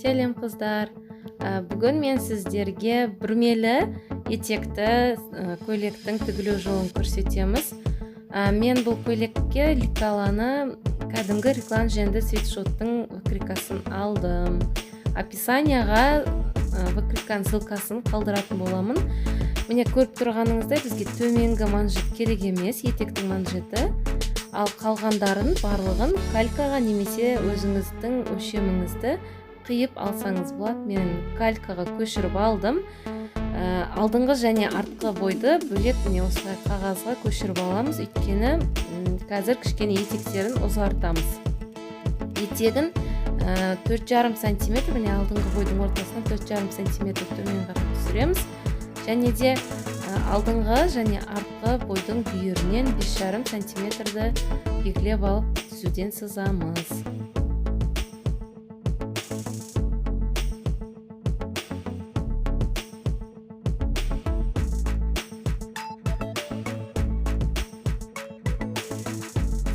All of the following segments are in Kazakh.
Сәлем қыздар. Бүгін мен сіздерге бүрмелі етекті көйлектің тігілу жолын көрсетеміз. Мен бұл көйлекке ликаланы кәдімгі реклам жөнді свитшоттың выкрикасын алдым. Описанияға выкриканың ссылкасын қалдыратын боламын. Міне көріп тұрғаныңыздай бізге төменгі манжет керек емес, етектің манжеті. Ал қалғандарын барлығын калькаға немесе өзіңіздің өлшеміңізді қиып алсаңыз болады. Мен калькаға көшіріп алдым. Алдыңғы және артқы бойды бөлек міне осылай қағазға көшіріп аламыз, өйткені қазір кішкене етектерін ұзартамыз. Етегін 4,5 см, міне алдыңғы бойдың ортасынан 4,5 см төмен қарай түсіреміз. Және де алдыңғы және артқы бойдың бүйірінен 5,5 см белгілеп алып түзуден сызамыз.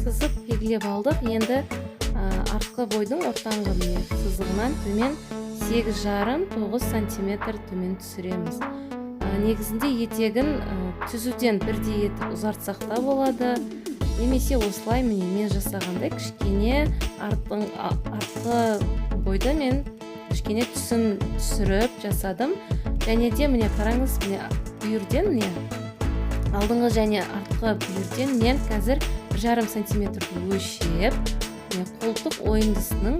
Сызып белгілеп алдық. Енді артқы бойдың ортаңғы сызығынан төмен 8,5-9 см төмен түсіреміз. Негізінде етегін түзуден бірдей етіп ұзартсақ та болады, немесе осылай мен жасағандай кішкене артқы бойды мен кішкене түсін түсіріп жасадым. Және де міне қараңыз, міне бүйірден, міне алдыңғы және артқы бүйірден мен қазір 1,5 см өлшеп, қолтық ойындысының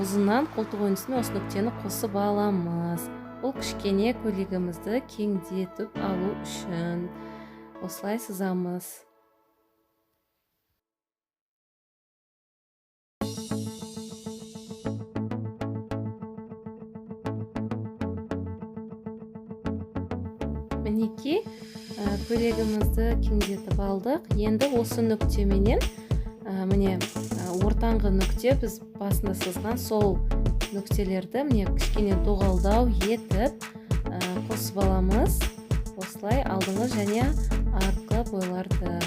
ұзынан қолтық ойындысымен осы нүктені қосып аламыз. Бұл кішкене көйлегімізді кеңдетіп алу үшін осылай сызамыз. Мінекей көйлегімізді кеңдетіп алдық. Енді осы нүктеменен міне ортаңғы нүкте біз басында сызған сол нүктелерді міне кішкене доғалдау етіп қосып аламыз. Осылай алдыңғы және артқы бойларды.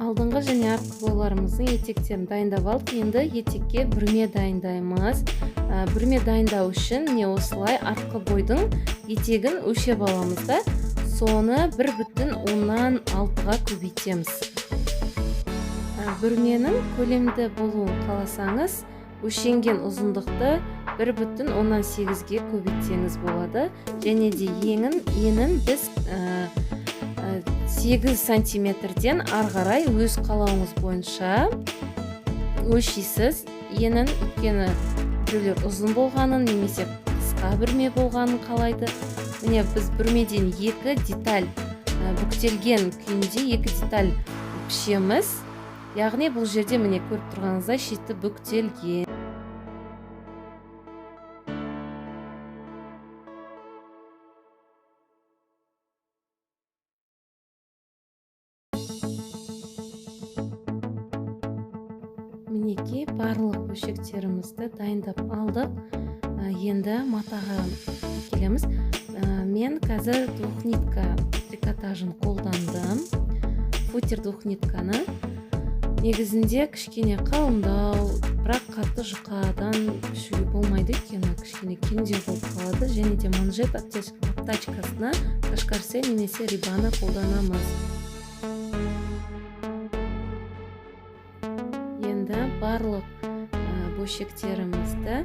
Алдыңғы және артқы бойларымыздың етектерін дайындап алдық. Енді етекке бүрме дайындаймыз. Бүрме дайындау үшін не осылай артқы бойдың етегін өлшеп аламыз да, соны 1,6-ға көбейтеміз. Бүрменің көлемді болуын қаласаңыз, өлшенген ұзындықты 1,8-ге көбейтсеңіз болады. Және де енін біз 8 сантиметрден арғарай өз қалауыңыз бойынша өлшейсіз. Енін өйткені біреулер ұзын болғанын немесе қысқа бүрме болғанын қалайды. Міне біз бүрмеден 2 деталь бүктелген күйінде 2 деталь пішеміз. Яғни бұл жерде міне көріп тұрғаныңыздай шеті бүктелген. Мінекей барлық бөлшектерімізді дайындап алдық. Енді матаға келеміз. Мен қазір двухнитка трикотажын қолдандым. Футер двухнитканы. Негізінде кішкене қалыңдау, бірақ қатты жұқадан пішуге болмайды, өйткені кішкене кеңдеу болып қалады. Және де манжет аптачкасына кашкарсе немесе рибана қолданамыз. Барлық бөлшектерімізді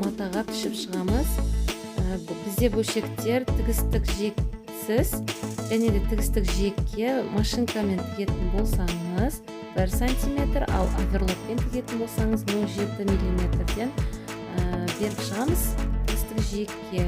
матаға пішіп шығамыз. Бізде бөлшектер тігістік жексіз және де тігістік жекке машинкамен тігетін болсаңыз 1 см, ал оверлокпен тігетін болсаңыз 0,7 мм-ден беріп шығамыз тігістік жекке.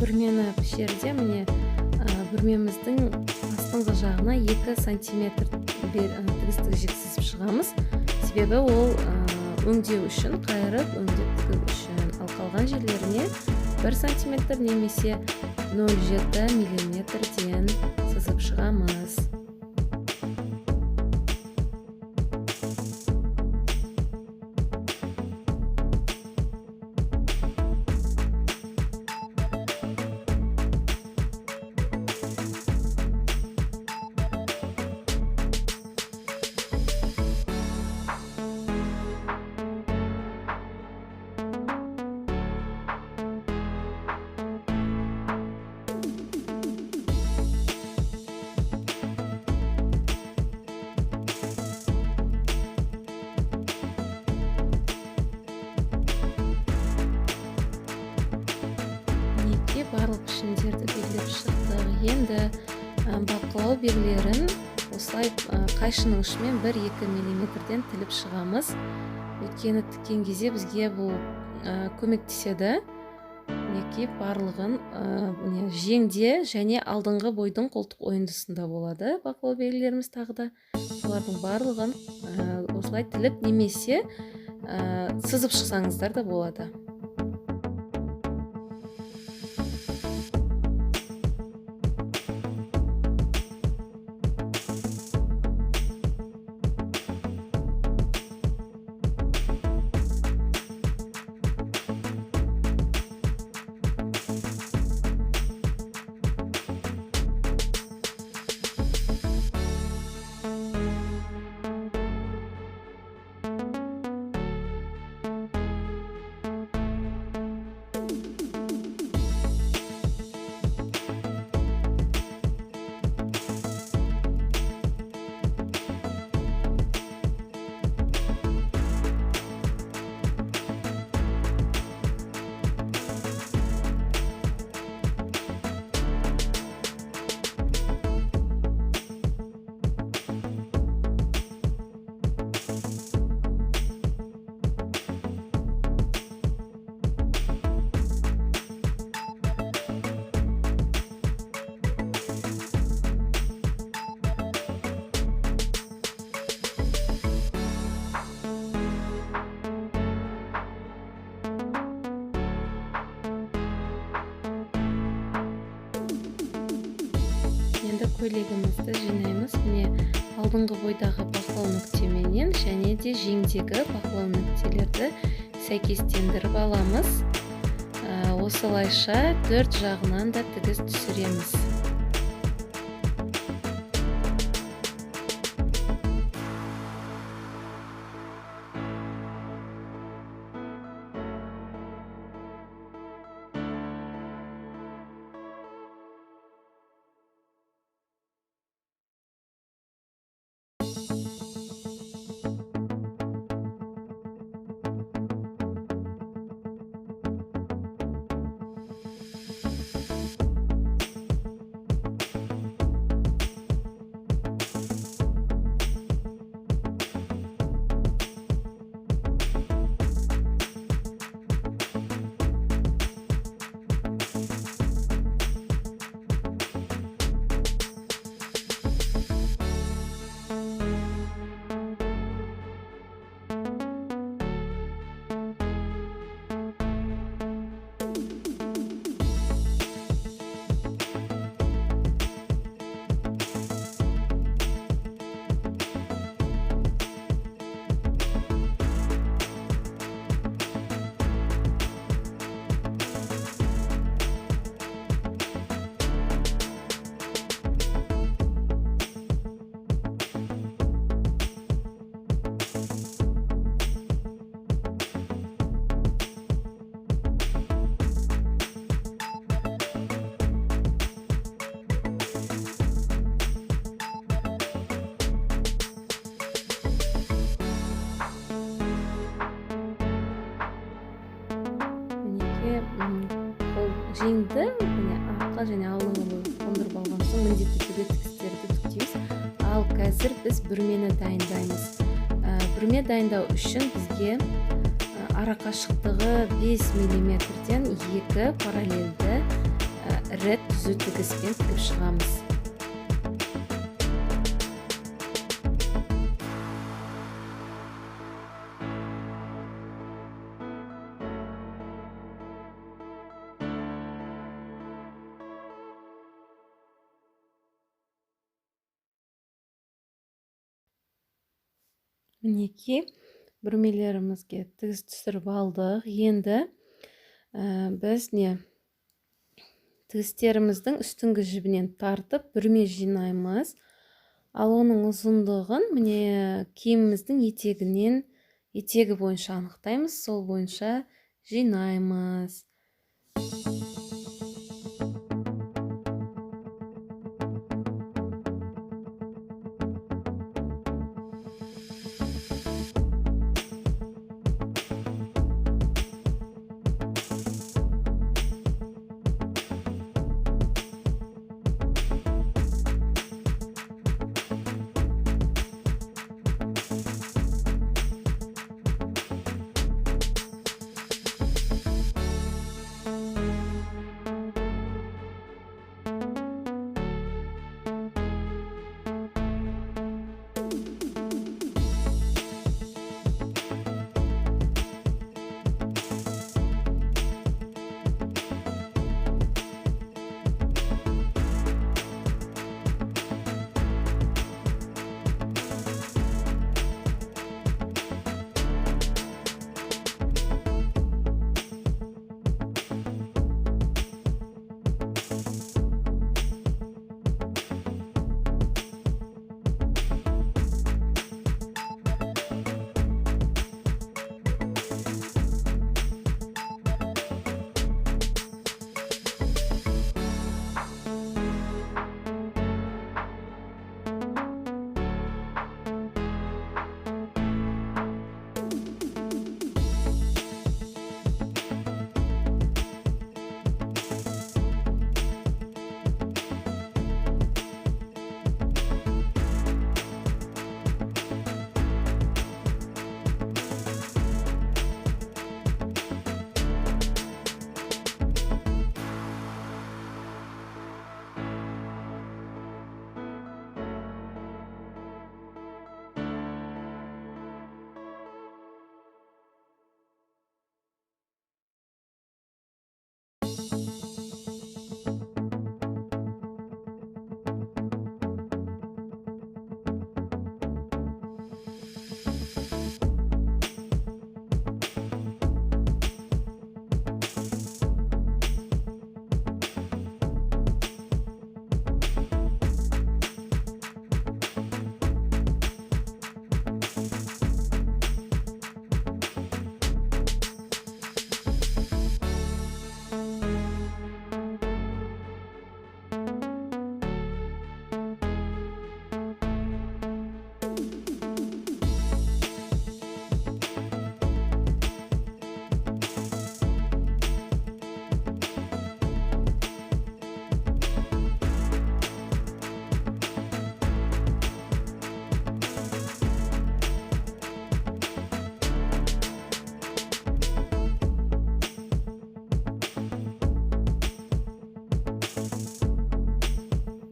бүрмені пішерде міне бүрмеміздің астыңғы жағына 2 сантиметр тігістік жік сызып шығамыз. Себебі ол өңдеу үшін, қайырып өңдеп тігу үшін. Ал қалған жерлеріне 1 сантиметр немесе 0,7 миллиметрден сызып шығамыз. Барлық пішіндерді белгілеп шықтық. Енді бақылау белгілерін осылай қайшының ұшымен 1-2 миллиметрден тіліп шығамыз. Өйткені тіккен кезде бізге бұл көмектеседі. Мінекей барлығын жеңде және алдыңғы бойдың қолтық ойындысында болады бақылау белгілеріміз тағы да. Солардың барлығын осылай тіліп немесе сызып шықсаңыздар да болады. Енді көйлегімізді жинаймыз. Міне алдыңғы бойдағы бақылау нүктеменен және де жеңдегі бақылау нүктелерді сәйкестендіріп аламыз. Осылайша 4 жағынан да тігіс түсіреміз. жеңді артқа және алдыңғы қондырып алған соң міндетті түрде тігістерді тіктейміз. Ал қазір біз бүрмені дайындаймыз. Бүрме дайындау үшін бізге ара қашықтығы 5 мм-ден 2 параллельді рет түзу тігіспен тігіп шығамыз. Мінекей, бүрмелерімізге тігіс түсіріп алдық. Енді біз тігістеріміздің үстіңгі жібінен тартып бүрме жинаймыз. Ал оның ұзындығын киіміміздің етегі бойынша анықтаймыз. Сол бойынша жинаймыз.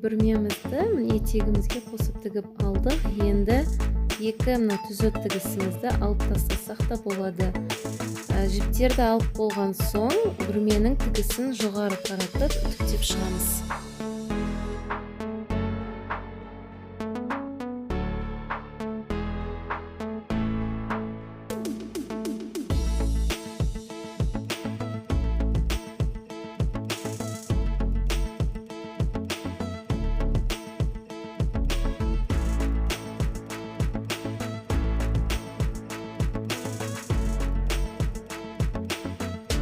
Бүрмемізді етегімізге қосып тігіп алдық. Енді екі түзу тігісімізді алып тастасақ та болады. Жіптерді алып болған соң бүрменің тігісін жоғары қаратып үтіктеп шығамыз.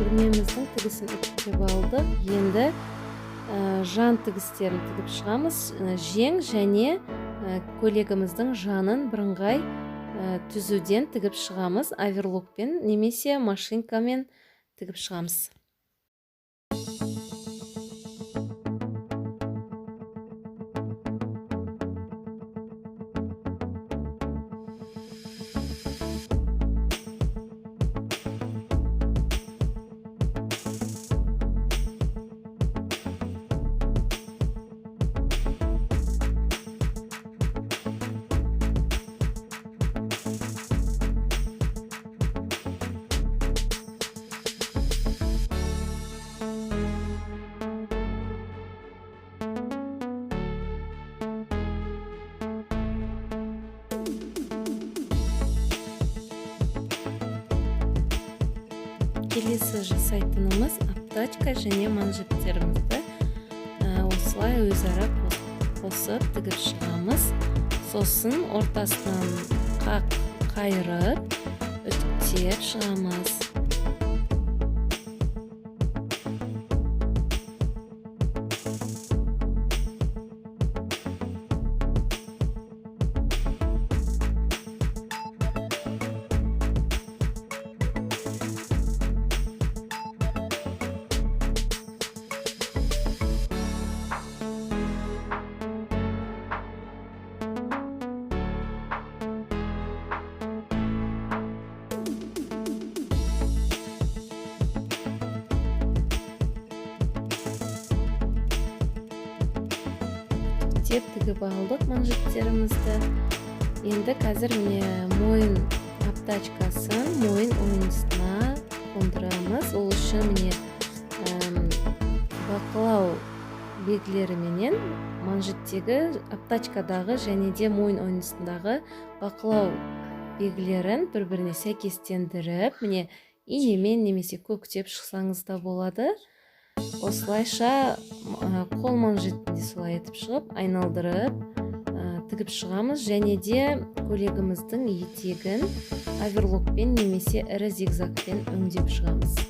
Бүрмеміздің тігісін үтіктеп алдық. Енді жан тігістерін тігіп шығамыз. Жең және көйлегіміздің жанын бірыңғай түзуден тігіп шығамыз. Оверлокпен немесе машинкамен тігіп шығамыз. келесі жасайтынымыз аптачка және манжеттерімізді осылай өзара қосып тігіп шығамыз. Сосын ортасынан қайырып үтіктеп шығамыз. Тігіп алдық манжеттерімізді. Енді қазір міне мойын аптачкасын мойын ойынысына қондырамыз. Ол үшін міне бақылау белгілеріменен манжеттегі аптачкадағы және де мойын ойынысындағы бақылау белгілерін бір-біріне сәйкестендіріп, міне инемен немесе көктеп шықсаңыз да болады. Осылайша қол манжетінде солай етіп шығып, айналдырып тігіп шығамыз, және де көйлегіміздің етегін оверлокпен немесе ірі зигзагпен өңдеп шығамыз.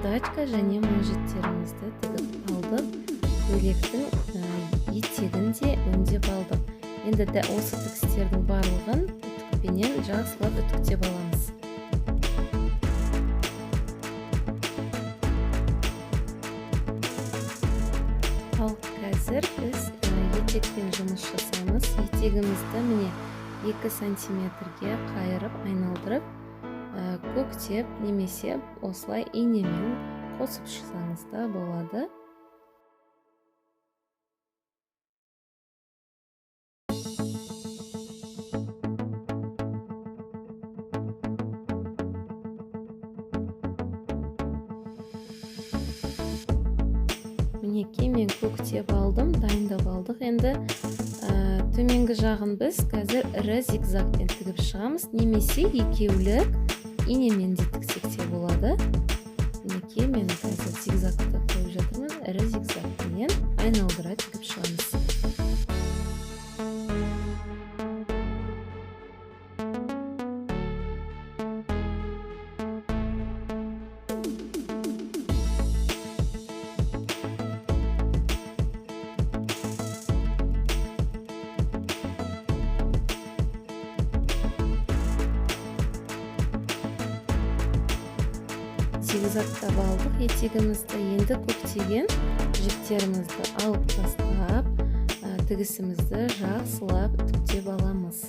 Аптачка және манжеттерімізді тігіп алдық. Көйлектің етегін де өңдеп алдық. Енді де осы тігістердің барлығын үтікпенен жақсылап үтіктеп аламыз. Ал қазір біз етекпен жұмыс жасаймыз. Етегімізді міне 2 сантиметрге қайырып, айналдырып, көктеп немесе осылай инемен қосып шықсаңыз да болады. Мінекей мен көктеп алдым, дайындап алдық. Енді төменгі жағын біз қазір ірі зигзагпен тігіп шығамыз, немесе екеулік инемен де тіксек те болады. Мінекей мен қазір зигзагты қойып жатырмын, ірі зигзагпенен айналдыра тігіп шығамыз. Зигзагтап алдық етегімізді. Енді көктеген жіптерімізді алып тастап, тігісімізді жақсылап үтіктеп аламыз.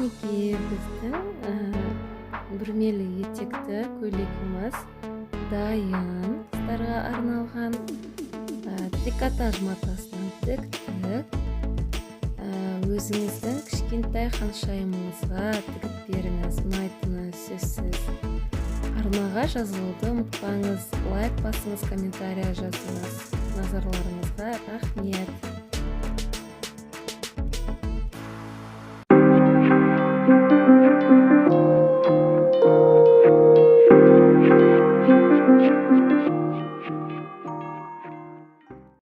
мінекей біздің бүрмелі етекті көйлегіміз дайын қыздарға арналған. Трикотаж матасынан тіктік. Өзіңіздің кішкентай ханшайымыңызға тігіп беріңіз, ұнайтыны сөзсіз. Арнаға жазылуды ұмытпаңыз, лайк басыңыз, комментария жазыңыз. Назарларыңызға рахмет.